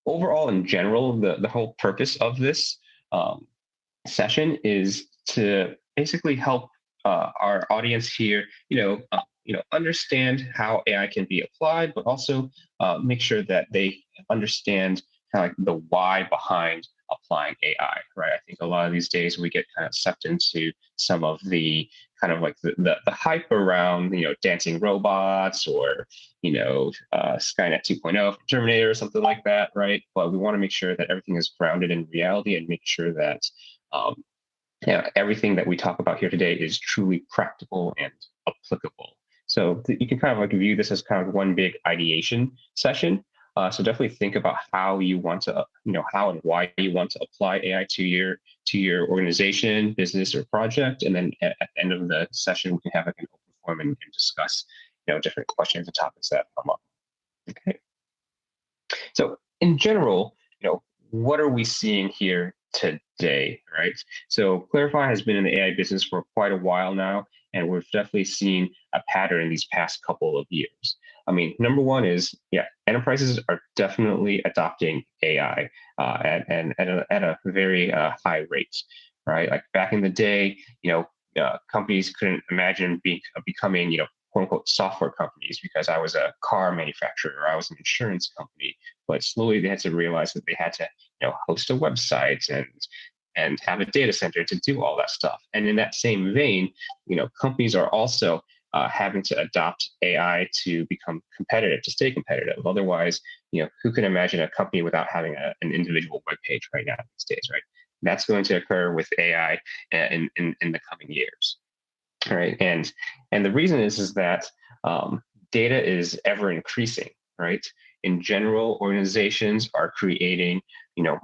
overall, in general, the whole purpose of this um, session is to basically help our audience here, understand how AI can be applied, but also make sure that they understand kind of like the why behind applying AI, right? I think a lot of these days we get kind of sucked into some of the kind of like the hype around, dancing robots or, Skynet 2.0 from Terminator or something like that, right? But we want to make sure that everything is grounded in reality and make sure that um, everything that we talk about here today is truly practical and applicable. So you can kind of like view this as kind of one big ideation session. So definitely think about how you want to, how and why you want to apply AI to your organization, business, or project. And then at the end of the session, we can have like an open forum and discuss, different questions and topics that come up. Okay. So in general, what are we seeing here today, right? So Clarifai has been in the AI business for quite a while now, and we've definitely seen a pattern in these past couple of years. I mean, number one is, enterprises are definitely adopting AI at a very high rate, right? Like back in the day, companies couldn't imagine becoming, quote unquote software companies because I was a car manufacturer or I was an insurance company. But slowly they had to realize that they had to, host a website and have a data center to do all that stuff. And in that same vein, companies are also having to adopt AI to become competitive, to stay competitive. Otherwise, who can imagine a company without having an individual web page right now these days, right? That's going to occur with AI in the coming years. Right. And the reason is that data is ever increasing, right? In general, organizations are creating,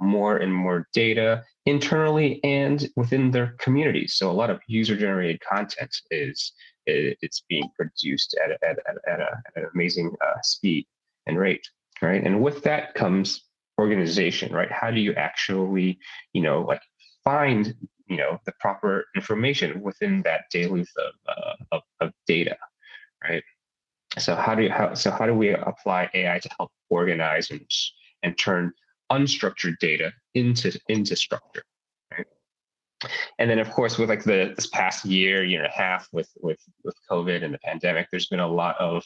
more and more data internally and within their communities. So a lot of user-generated content it's being produced at an amazing speed and rate, right? And with that comes organization, right? How do you actually, like find the proper information within that deluge of data, right? So how do we apply AI to help organize and turn unstructured data into structure, right? And then of course with like this past year and a half with COVID and the pandemic, there's been a lot of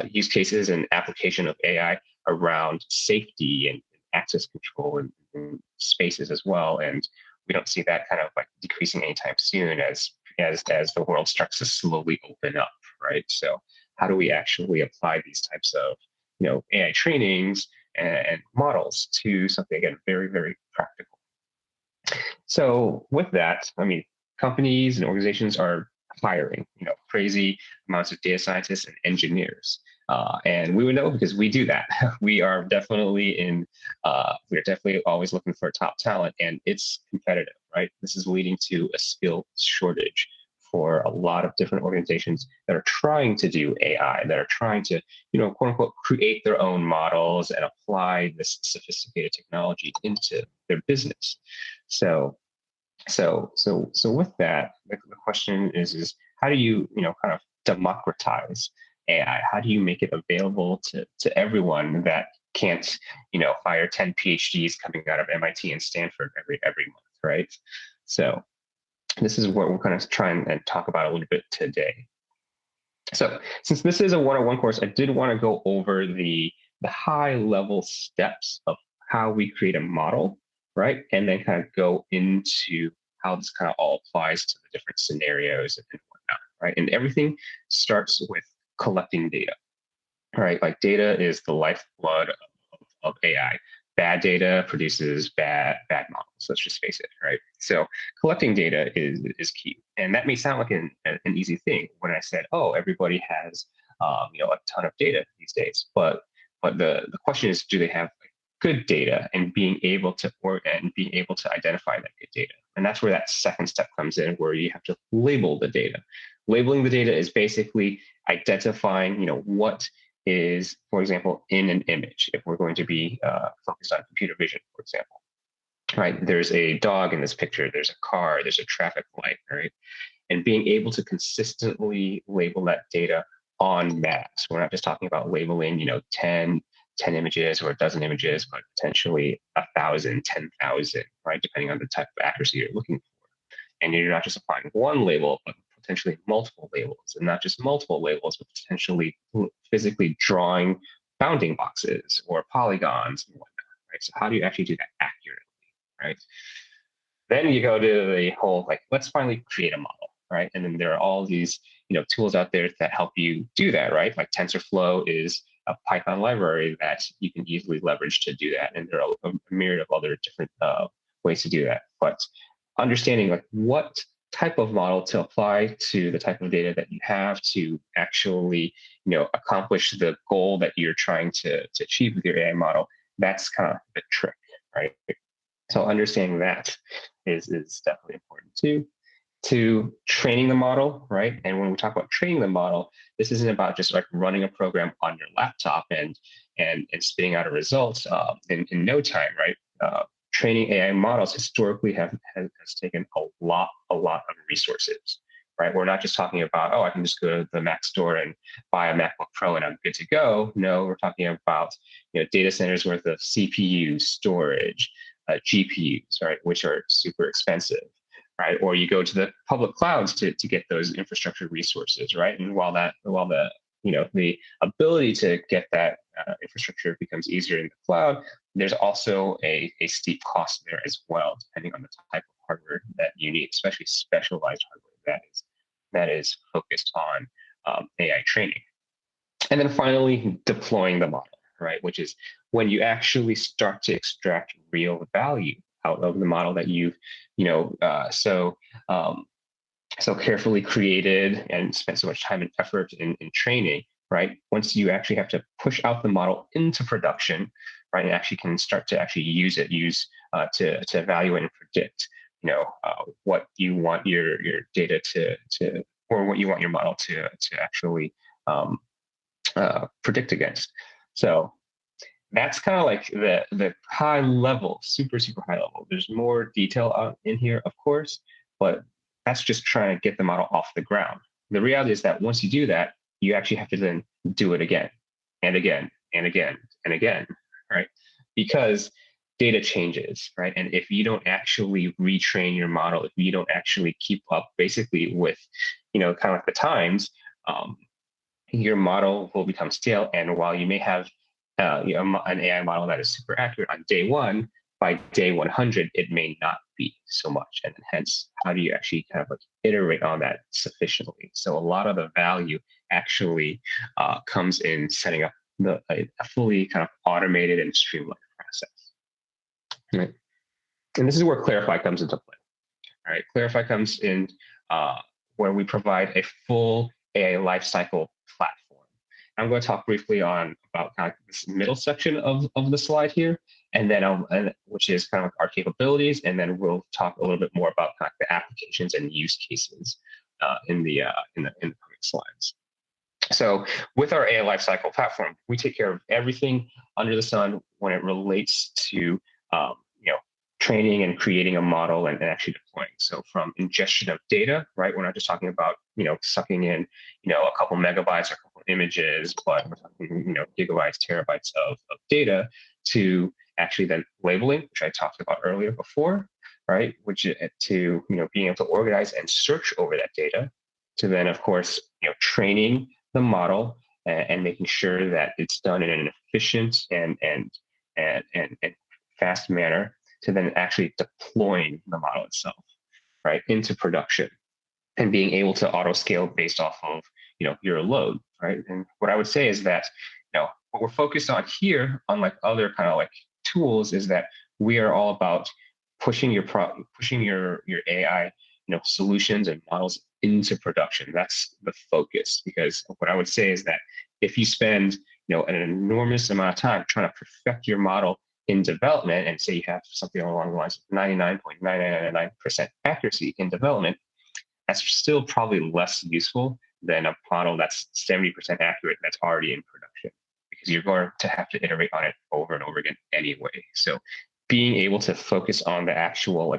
use cases and application of AI around safety and access control and spaces as well. And we don't see that kind of like decreasing anytime soon as the world starts to slowly open up, right? So how do we actually apply these types of AI trainings and models to something again very, very practical? So with that, I mean, companies and organizations are hiring, crazy amounts of data scientists and engineers. And we would know because we do that. We're definitely always looking for top talent, and it's competitive, right? This is leading to a skill shortage for a lot of different organizations that are trying to do AI, that are trying to, quote unquote, create their own models and apply this sophisticated technology into their business. So with that, the question is how do you, kind of democratize AI? How do you make it available to everyone that can't, hire 10 PhDs coming out of MIT and Stanford every month, right? So this is what we're going to try and talk about a little bit today. So since this is a one-on-one course, I did want to go over the high level steps of how we create a model, right? And then kind of go into how this kind of all applies to the different scenarios and whatnot, right? And everything starts with collecting data, right? Like data is the lifeblood of AI. Bad data produces bad models. Let's just face it, right? So collecting data is key, and that may sound like an easy thing when I said, oh, everybody has a ton of data these days, but the question is, do they have good data and being able to identify that good data? And that's where that second step comes in, where you have to label the data. Labeling the data is basically identifying, what is, for example, in an image, if we're going to be focused on computer vision, for example, right? There's a dog in this picture, there's a car, there's a traffic light, right? And being able to consistently label that data en masse. We're not just talking about labeling, 10 10 images or a dozen images, but potentially 1,000, 10,000, right? Depending on the type of accuracy you're looking for. And you're not just applying one label, but potentially multiple labels, and not just multiple labels, but potentially physically drawing bounding boxes or polygons and whatnot, right? So how do you actually do that accurately, right? Then you go to the whole, like, let's finally create a model, right? And then there are all these, tools out there that help you do that, right? Like TensorFlow is a Python library that you can easily leverage to do that. And there are a myriad of other different ways to do that. But understanding like what type of model to apply to the type of data that you have to actually, accomplish the goal that you're trying to achieve with your AI model, that's kind of the trick, right? So understanding that is definitely important too. To training the model, right? And when we talk about training the model, this isn't about just like running a program on your laptop and spitting out a result in no time, right? Training AI models historically has taken a lot of resources, right? We're not just talking about, oh, I can just go to the Mac store and buy a MacBook Pro and I'm good to go. No, we're talking about data centers worth of CPUs, storage, GPUs, right, which are super expensive, right? Or you go to the public clouds to get those infrastructure resources, right? And while the the ability to get that infrastructure becomes easier in the cloud, there's also a steep cost there as well, depending on the type of hardware that you need, especially specialized hardware that is focused on AI training. And then finally, deploying the model, right? Which is when you actually start to extract real value out of the model that you've, so carefully created and spent so much time and effort in training, right? Once you actually have to push out the model into production, right, and actually can start to actually use to evaluate and predict, what you want your data to or what you want your model to actually predict against. So that's kind of like the high level, super high level. There's more detail in here, of course, but that's just trying to get the model off the ground. The reality is that once you do that, you actually have to then do it again and again and again and again, right? Because data changes, right? And if you don't actually retrain your model, if you don't actually keep up basically with, kind of like the times, your model will become stale. And while you may have an AI model that is super accurate on day one, by day 100, it may not be so much. And hence, how do you actually kind of like iterate on that sufficiently? So a lot of the value actually comes in setting up a fully kind of automated and streamlined process. Right? And this is where Clarifai comes into play. All right, Clarifai comes in where we provide a full AI lifecycle platform. I'm going to talk briefly about kind of this middle section of the slide here, and then which is kind of like our capabilities, and then we'll talk a little bit more about kind of the applications and use cases in the coming slides. So with our AI lifecycle platform, we take care of everything under the sun when it relates to training and creating a model and actually deploying. So from ingestion of data, right? We're not just talking about, sucking in, a couple megabytes or a couple images, but we're talking, gigabytes, terabytes of data, to actually then labeling, which I talked about earlier before, right? Which to, being able to organize and search over that data, to then, of course, training the model and making sure that it's done in an efficient and fast manner, to then actually deploying the model itself, right, into production, and being able to auto scale based off of your load, right? And what I would say is that what we're focused on here, unlike other kind of like tools, is that we are all about pushing your AI solutions and models into production. That's the focus, because what I would say is that if you spend an enormous amount of time trying to perfect your model in development, and say you have something along the lines of 99.999% accuracy in development, that's still probably less useful than a model that's 70% accurate that's already in production, because you're going to have to iterate on it over and over again anyway. So being able to focus on the actual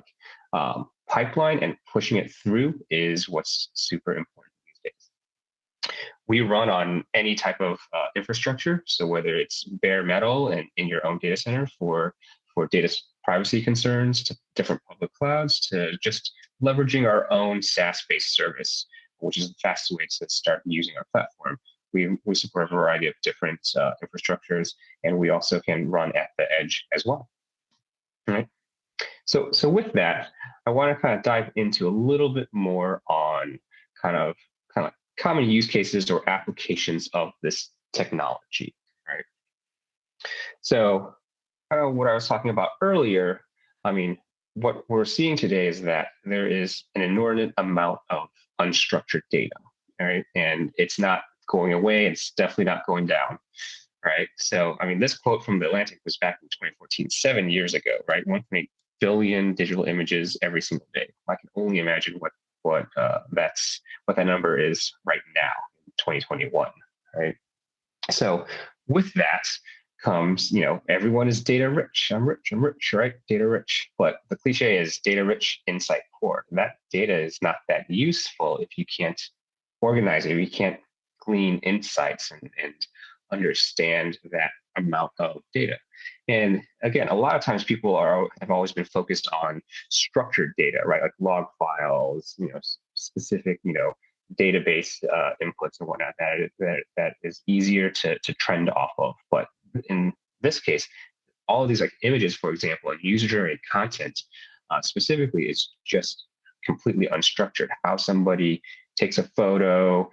pipeline and pushing it through is what's super important these days. we run on any type of infrastructure. So whether it's bare metal and in your own data center for data privacy concerns, to different public clouds, to just leveraging our own SaaS-based service, which is the fastest way to start using our platform. We support a variety of different infrastructures, and we also can run at the edge as well. Right. So with that, I want to kind of dive into a little bit more on kind of common use cases or applications of this technology, right? So kind of what I was talking about earlier, I mean, what we're seeing today is that there is an inordinate amount of unstructured data, right? And it's not going away, it's definitely not going down, right? So, I mean, this quote from The Atlantic was back in 2014, 7 years ago, right? 1.8 billion digital images every single day. I can only imagine what that number is right now, in 2021, right? So, with that comes, everyone is data rich. I'm rich, right? Data rich. But the cliche is data rich, insight poor. And that data is not that useful if you can't organize it, if you can't glean insights and understand that amount of data. And again, a lot of times people have always been focused on structured data, right? Like log files, specific, database inputs and whatnot that is easier to trend off of. But in this case, all of these like images, for example, and user-generated content specifically is just completely unstructured. How somebody takes a photo,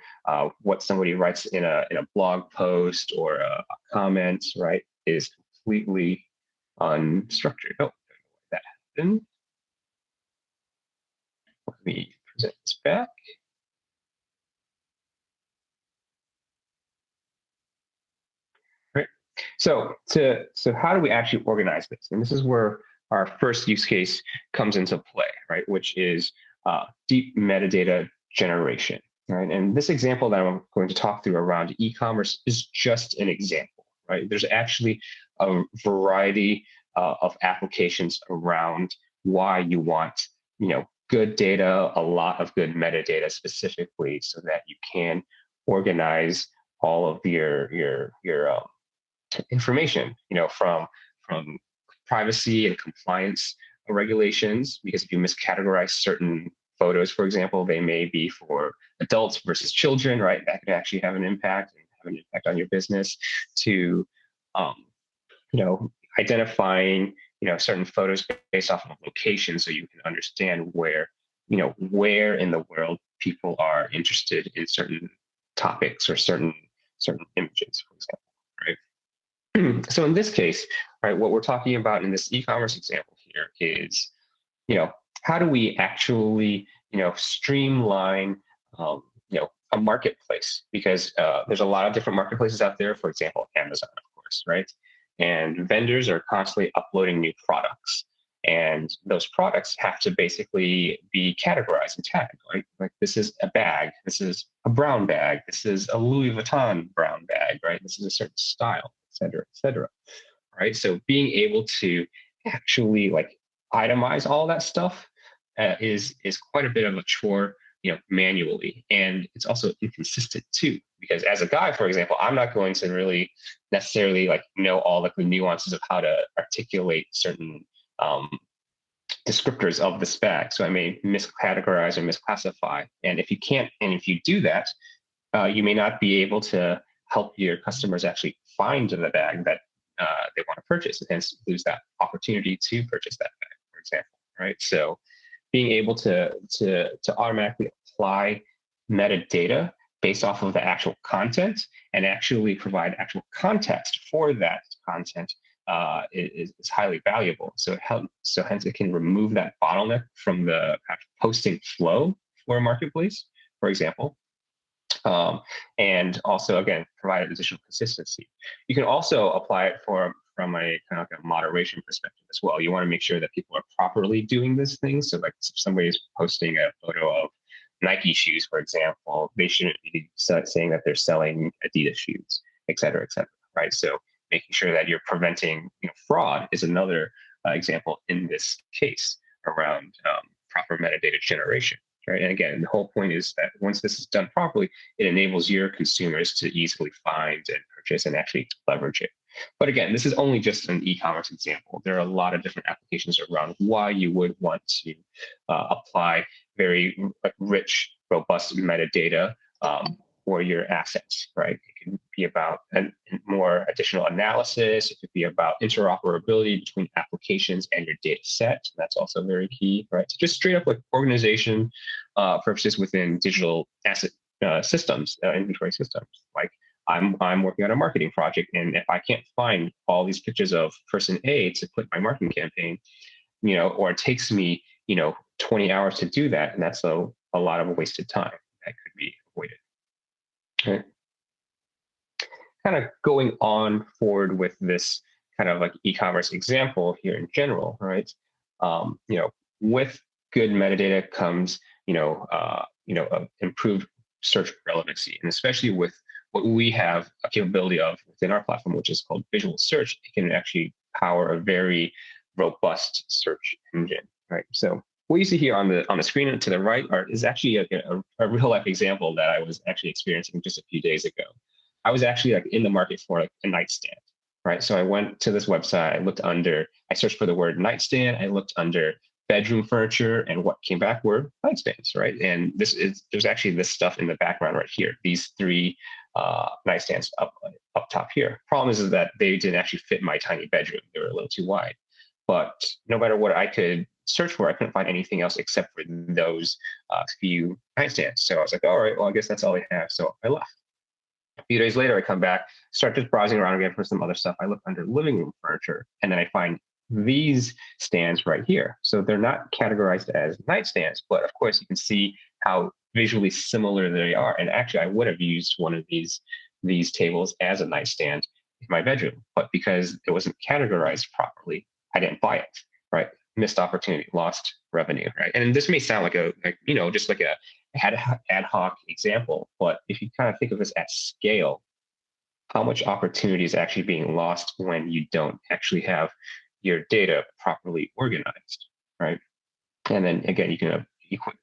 what somebody writes in a blog post or a comment, right, is completely unstructured. Oh, that happened. Let me present this back. Right. So how do we actually organize this? And this is where our first use case comes into play, right? Which is deep metadata generation, right? And this example that I'm going to talk through around e-commerce is just an example, right? There's actually a variety of applications around why you want, good data, a lot of good metadata specifically, so that you can organize all of your information, from privacy and compliance regulations. Because if you miscategorize certain photos, for example, they may be for adults versus children, right? That could actually have an impact on your business. To um, identifying certain photos based off of location, so you can understand where in the world people are interested in certain topics or certain images, for example, right? So in this case, right, what we're talking about in this e-commerce example here is, how do we actually, streamline, a marketplace? Because there's a lot of different marketplaces out there. For example, Amazon, of course, right? And vendors are constantly uploading new products, and those products have to basically be categorized and tagged. Like this is a bag, this is a brown bag, this is a Louis Vuitton brown bag, right? This is a certain style, et cetera, et cetera. Right. So being able to actually like itemize all that stuff is quite a bit of a chore, manually. And it's also inconsistent too, because as a guy, for example, I'm not going to really necessarily like know all like the nuances of how to articulate certain descriptors of this bag. So I may miscategorize or misclassify. And if you do that, you may not be able to help your customers actually find the bag that they want to purchase, and hence lose that opportunity to purchase that bag, for example, right? So being able to automatically apply metadata based off of the actual content and actually provide actual context for that content is highly valuable. So hence it can remove that bottleneck from the posting flow for a marketplace, for example. And also, again, provide additional consistency. You can also apply it from a kind of like a moderation perspective as well. You want to make sure that people are properly doing these things. So like if somebody is posting a photo of Nike shoes, for example, they shouldn't be saying that they're selling Adidas shoes, et cetera, right? So making sure that you're preventing fraud is another example in this case around proper metadata generation. right? And again, the whole point is that once this is done properly, it enables your consumers to easily find and purchase and actually leverage it. But again, this is only just an e-commerce example. There are a lot of different applications around why you would want to apply very rich, robust metadata for your assets, right? It can be about more additional analysis. It could be about interoperability between applications and your data set. That's also very key, right? So just straight up like organization purposes within digital asset systems, inventory systems. Like I'm working on a marketing project, and if I can't find all these pictures of person A to put my marketing campaign, or it takes me, 20 hours to do that, and that's a lot of wasted time that could be avoided. Okay. Kind of going on forward with this kind of like e-commerce example here in general, right? With good metadata comes, improved search relevancy, and especially with what we have a capability of within our platform, which is called visual search, it can actually power a very robust search engine, right? So what you see here on the screen to the right is actually a real life example that I was actually experiencing just a few days ago. I was actually like in the market for like a nightstand, right? So I went to this website, I searched for the word nightstand, I looked under bedroom furniture, and what came back were nightstands, right? And there's actually this stuff in the background right here, these three nightstands up top here. Problem is that they didn't actually fit my tiny bedroom. They were a little too wide. But no matter what I could search for, I couldn't find anything else except for those few nightstands. So I was like, all right, well, I guess that's all they have. So I left. A few days later, I come back, start just browsing around again for some other stuff. I look under living room furniture, and then I find these stands right here. So they're not categorized as nightstands, but of course you can see how visually similar they are. And actually, I would have used one of these tables as a nightstand in my bedroom, but because it wasn't categorized properly, I didn't buy it, right? Missed opportunity, lost revenue, right? And this may sound like just like a ad hoc example, but if you kind of think of this at scale, how much opportunity is actually being lost when you don't actually have your data properly organized, right? And then again, you can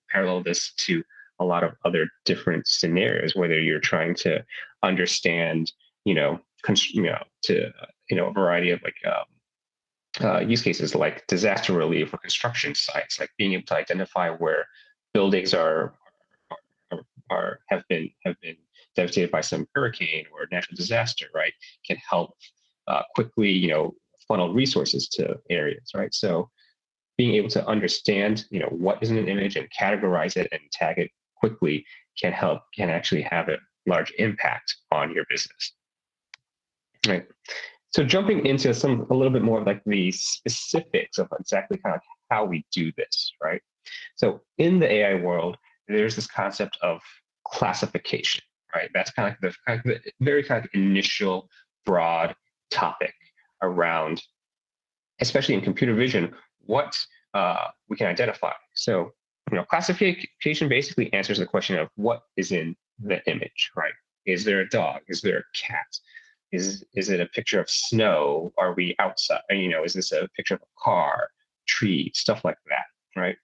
parallel this to a lot of other different scenarios, whether you're trying to understand, a variety of use cases like disaster relief or construction sites, like being able to identify where buildings have been devastated by some hurricane or natural disaster, right? Can help quickly, funnel resources to areas, right? So being able to understand, what is in an image and categorize it and tag it quickly can actually have a large impact on your business, right? So jumping into a little bit more of like the specifics of exactly kind of how we do this, right? So in the AI world, there's this concept of classification, right? That's kind of the very kind of initial broad topic around, especially in computer vision, what we can identify. So, classification basically answers the question of what is in the image, right? Is there a dog? Is there a cat? Is it a picture of snow? Are we outside? Is this a picture of a car, tree, stuff like that, right?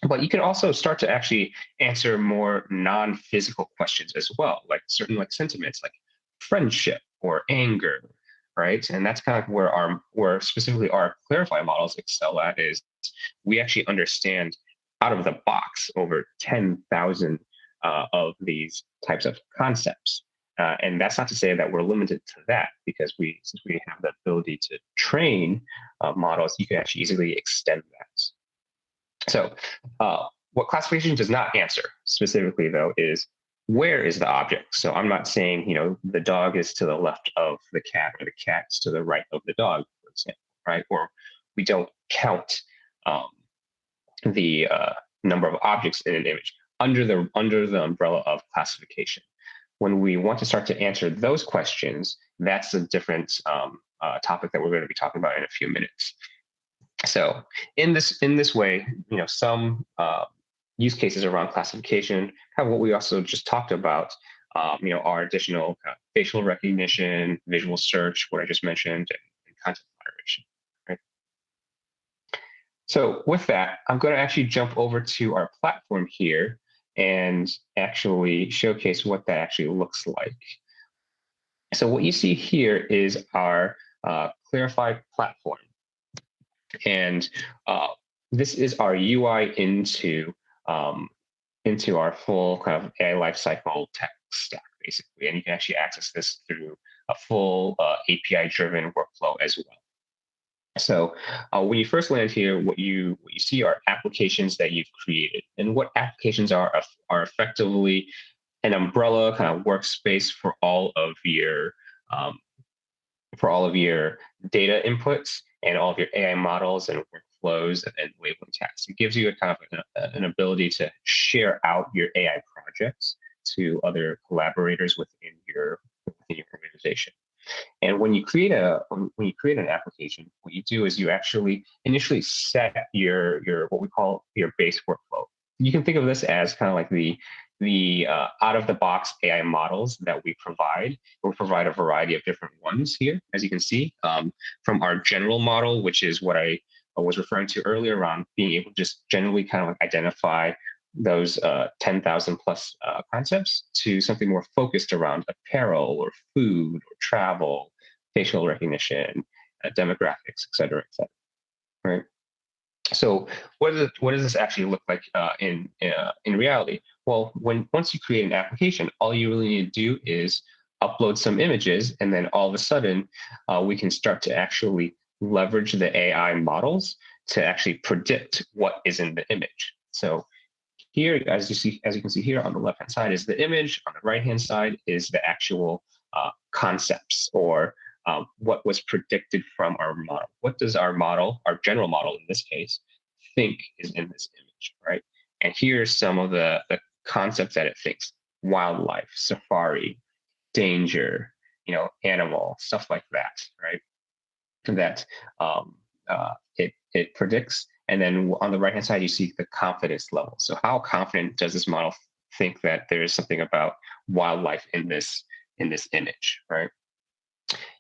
But you can also start to actually answer more non-physical questions as well, like certain sentiments like friendship or anger, right? And that's kind of where specifically our Clarifai models excel at, is we actually understand out of the box over 10,000 of these types of concepts. And that's not to say that we're limited to that, because since we have the ability to train models, you can actually easily extend that. So what classification does not answer specifically, though, is where is the object? So I'm not saying, the dog is to the left of the cat or the cat is to the right of the dog, for example, right? Or we don't count the number of objects in an image under the umbrella of classification. When we want to start to answer those questions, that's a different topic that we're going to be talking about in a few minutes. So in this way, some use cases around classification have what we also just talked about, our additional facial recognition, visual search, what I just mentioned, and content moderation. Right? So with that, I'm going to actually jump over to our platform here and actually showcase what that actually looks like. So what you see here is our Clarifai platform. And this is our UI um, into our full kind of AI lifecycle tech stack, basically. And you can actually access this through a full API-driven workflow as well. So when you first land here, what you see are applications that you've created, and what applications are effectively an umbrella kind of workspace um, for all of your data inputs and all of your AI models and workflows and labeling tasks. It gives you a kind of an ability to share out your AI projects to other collaborators within your organization. And when you create an application, what you do is you actually initially set your what we call your base workflow. You can think of this as kind of like the out of the box AI models that we provide. We provide a variety of different ones here, as you can see, from our general model, which is what I was referring to earlier around being able to just generally kind of like identify those 10,000 plus concepts to something more focused around apparel or food or travel, facial recognition, demographics, et cetera, right? So what does this actually look like in reality? Well, once you create an application, all you really need to do is upload some images, and then all of a sudden, we can start to actually leverage the AI models to actually predict what is in the image. So here, as you can see here on the left-hand side is the image. On the right-hand side is the actual concepts or what was predicted from our model. What does our model, our general model in this case, think is in this image, right? And here's some of the concepts that it thinks: wildlife, safari, danger, animal, stuff like that, right? That it predicts. And then on the right hand side, you see the confidence level. So how confident does this model think that there is something about wildlife in this image, right?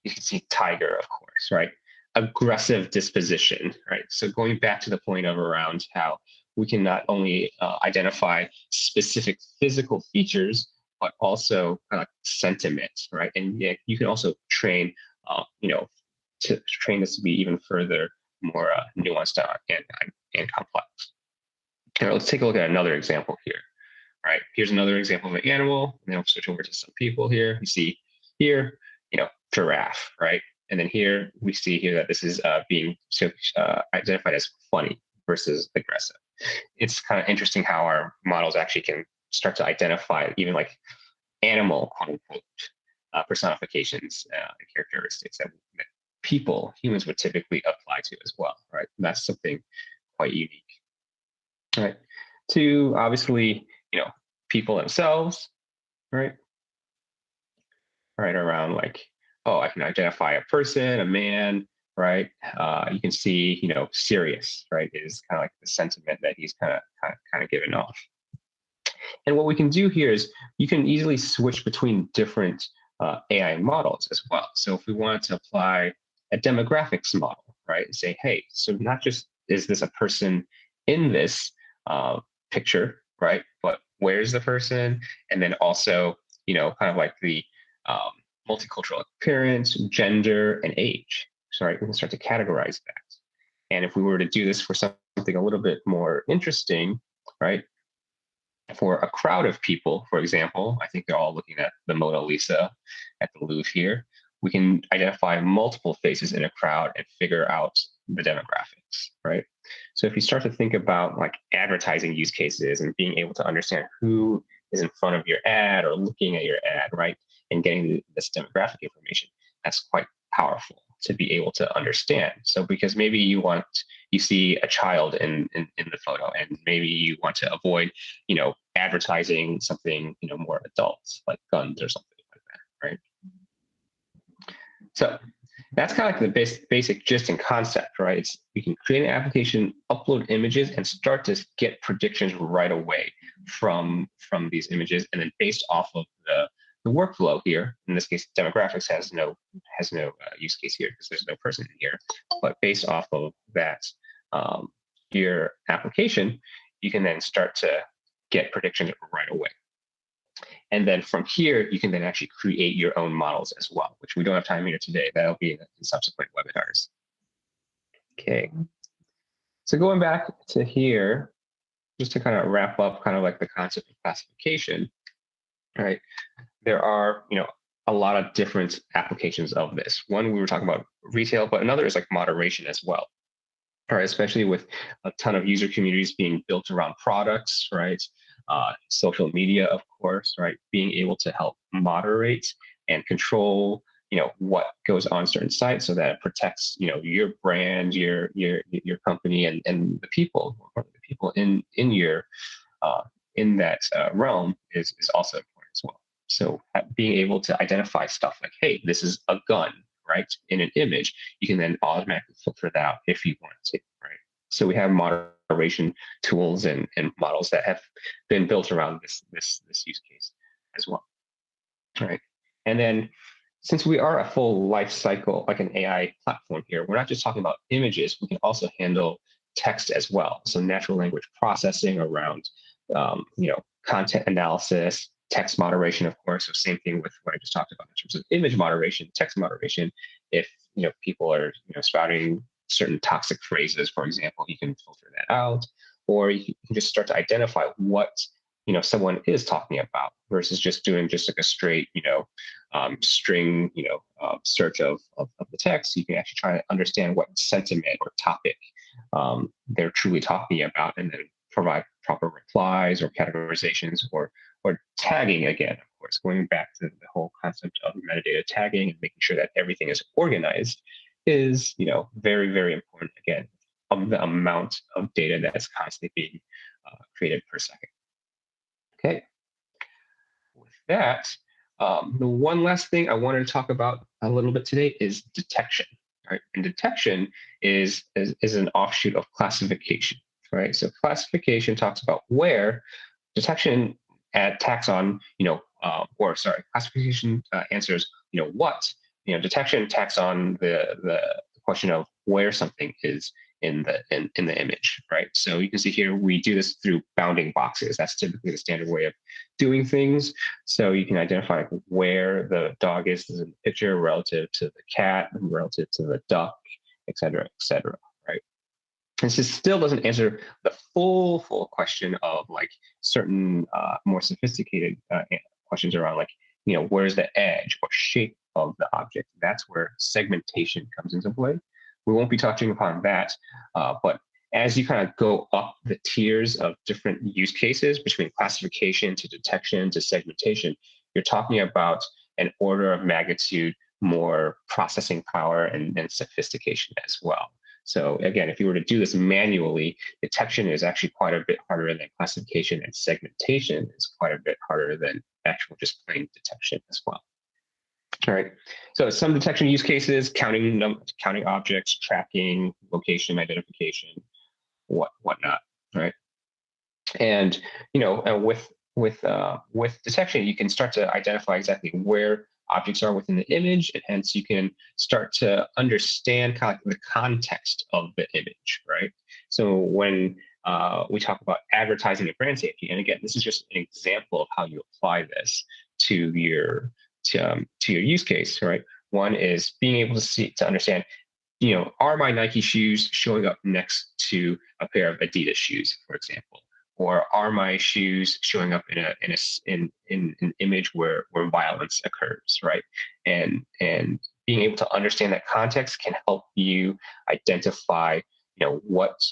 You can see tiger, of course, right? Aggressive disposition, right? So going back to the point of around how we can not only identify specific physical features, but also sentiment, right? And yeah, you can also train, to train this to be even further more nuanced and complex. Now, let's take a look at another example here. All right, here's another example of an animal, and then we'll switch over to some people here. You see here, giraffe, right? And then here we see here that this is being identified as funny versus aggressive. It's kind of interesting how our models actually can start to identify even like animal quote unquote personifications and characteristics that humans would typically apply to as well, right? And that's something quite unique, right? To obviously, people themselves, right? Right around like, oh, I can identify a person, a man, right? You can see, serious, right, is kind of like the sentiment that he's kind of giving off. And what we can do here is you can easily switch between different AI models as well. So if we wanted to apply a demographics model, right, and say, hey, so not just is this a person in this picture, right, but where's the person? And then also, kind of like the multicultural appearance, gender, and age. So, right, we can start to categorize that. And if we were to do this for something a little bit more interesting, right, for a crowd of people, for example, I think they're all looking at the Mona Lisa at the Louvre here. We can identify multiple faces in a crowd and figure out the demographics, right? So if you start to think about like advertising use cases and being able to understand who is in front of your ad or looking at your ad, right, and getting this demographic information, that's quite powerful to be able to understand. So because maybe you see a child in the photo, and maybe you want to avoid, advertising something, more adult like guns or something like that, right? So that's kind of like the basic gist and concept, right? We can create an application, upload images, and start to get predictions right away from these images, and then based off of the workflow here, in this case, demographics has no use case here because there's no person in here, but based off of that your application, you can then start to get predictions right away. And then from here, you can then actually create your own models as well, which we don't have time here today. That'll be in subsequent webinars. Okay. So going back to here, just to kind of wrap up kind of like the concept of classification, right? There are, a lot of different applications of this. One, we were talking about retail, but another is like moderation as well. All right, especially with a ton of user communities being built around products, right? Social media, of course, right? Being able to help moderate and control, what goes on certain sites so that it protects, your brand, your company, and the people, in your in that realm is also important as well. So being able to identify stuff like, hey, this is a gun, right? In an image, you can then automatically filter that out if you want to, right? So we have moderation tools and models that have been built around this use case as well. All right. And then since we are a full life cycle, like an AI platform here, we're not just talking about images, we can also handle text as well. So natural language processing around, content analysis, text moderation, of course. So same thing with what I just talked about in terms of image moderation, text moderation. If, people are, spouting certain toxic phrases, for example, you can filter that out, or you can just start to identify what someone is talking about versus just doing just like a straight string search of the text. You can actually try to understand what sentiment or topic they're truly talking about, and then provide proper replies or categorizations or tagging. Again, of course, going back to the whole concept of metadata tagging and making sure that everything is organized is very, very important, again, of the amount of data that's constantly being created per second. Okay. With that, the one last thing I wanted to talk about a little bit today is detection. Right? And detection is an offshoot of classification. Right? So classification talks about where, detection tacks on, classification answers, what, detection tacks on the question of where something is in the image, right? So you can see here, we do this through bounding boxes. That's typically the standard way of doing things. So you can identify where the dog is in the picture relative to the cat, relative to the duck, et cetera, right? And this still doesn't answer the full question of like certain more sophisticated questions around like, where's the edge or shape of the object? That's where segmentation comes into play. We won't be touching upon that, but as you kind of go up the tiers of different use cases between classification to detection to segmentation, you're talking about an order of magnitude more processing power and sophistication as well. So again, if you were to do this manually, detection is actually quite a bit harder than classification, and segmentation is quite a bit harder than actual just plain detection as well. All right. So some detection use cases: counting objects, tracking, location identification, whatnot. Right. And with detection, you can start to identify exactly where objects are within the image, and hence you can start to understand kind of like the context of the image, right? So when we talk about advertising and brand safety, and again, this is just an example of how you apply this to your use case, right? One is being able to understand, are my Nike shoes showing up next to a pair of Adidas shoes, for example? Or are my shoes showing up in an image where violence occurs, right? And being able to understand that context can help you identify, what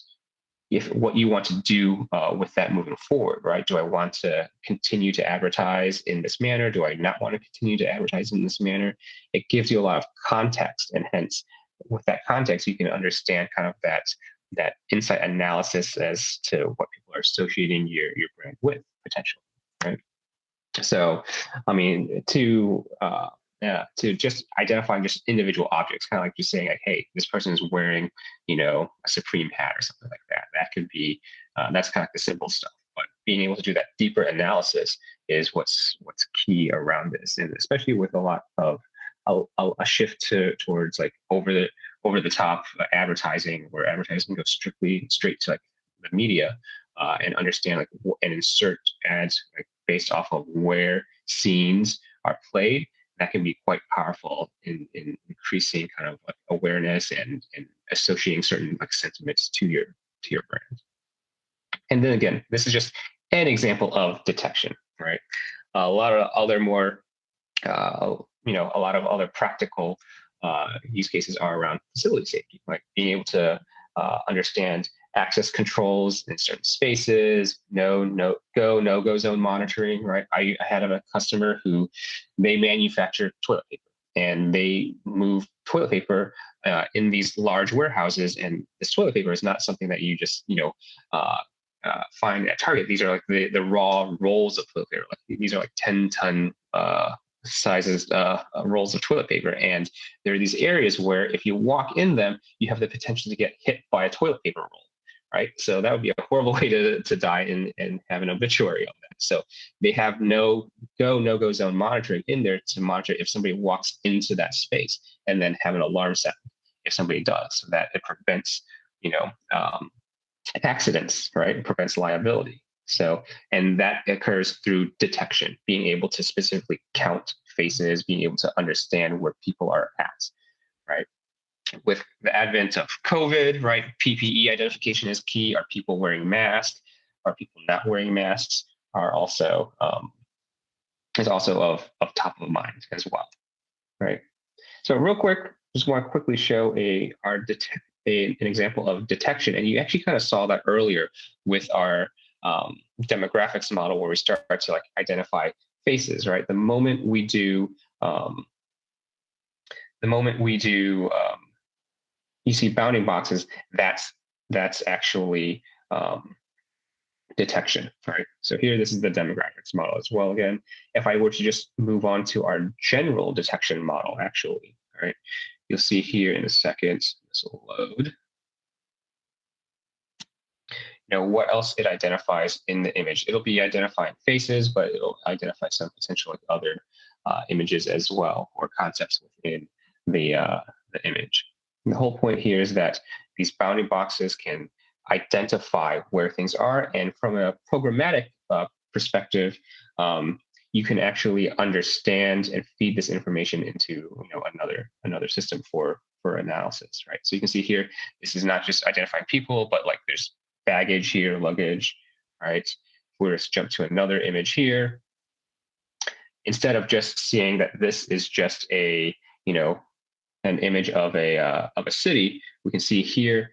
you want to do with that moving forward, right? Do I want to continue to advertise in this manner? Do I not want to continue to advertise in this manner? It gives you a lot of context, and hence, with that context, you can understand kind of that insight analysis as to what people are associating your brand with potentially, right? So, I mean, to just identifying just individual objects, kind of like just saying like, hey, this person is wearing, a Supreme hat or something like that. That could be, that's kind of the simple stuff. But being able to do that deeper analysis is what's key around this, and especially with a lot of a shift towards like over over-the-top advertising, where advertising goes straight to like the media, and understand like and insert ads like based off of where scenes are played. That can be quite powerful in increasing kind of like awareness and associating certain like sentiments to your brand. And then again, this is just an example of detection, right? A lot of other more, a lot of other practical use cases are around facility safety, like being able to understand access controls in certain spaces, no go zone monitoring, right? I had a customer who they manufacture toilet paper and they move toilet paper in these large warehouses, and this toilet paper is not something that you just find at Target. These are like the raw rolls of toilet paper. Like these are like 10-ton sizes rolls of toilet paper, and there are these areas where if you walk in them, you have the potential to get hit by a toilet paper roll. Right, so that would be a horrible way to die and have an obituary on that. So they have no go zone monitoring in there to monitor if somebody walks into that space, and then have an alarm set if somebody does, so that it prevents accidents, right? It prevents liability. So, and that occurs through detection, being able to specifically count faces, being able to understand where people are at, right? With the advent of COVID, right, PPE identification is key. Are people wearing masks? Are people not wearing masks? Are also is also of top of mind as well, right? So real quick, just want to quickly show an example of detection, and you actually kind of saw that earlier with our demographics model, where we start to like identify faces, right? The moment we do you see bounding boxes, that's actually detection, right? So here, this is the demographics model as well. Again, if I were to just move on to our general detection model, actually, right, you'll see here in a second, this will load. What else it identifies in the image. It'll be identifying faces, but it'll identify some potential like other images as well, or concepts within the image. And the whole point here is that these bounding boxes can identify where things are, and from a programmatic perspective, you can actually understand and feed this information into another system for analysis, right? So you can see here, this is not just identifying people, but like there's baggage here, luggage, right? We'll just jump to another image here. Instead of just seeing that this is just an image of a city, we can see here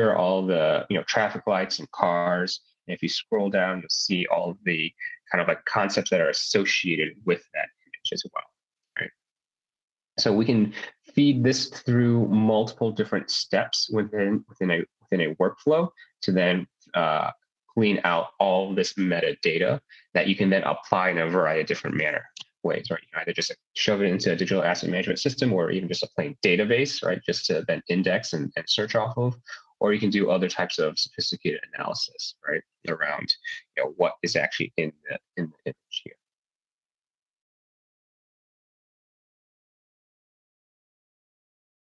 are all the traffic lights and cars. And if you scroll down, you'll see all of the kind of like concepts that are associated with that image as well, right? So we can feed this through multiple different steps within a workflow to then clean out all this metadata that you can then apply in a variety of different ways, right? You can either just shove it into a digital asset management system, or even just a plain database, right? Just to then index and search off of, or you can do other types of sophisticated analysis, right? Around what is actually in the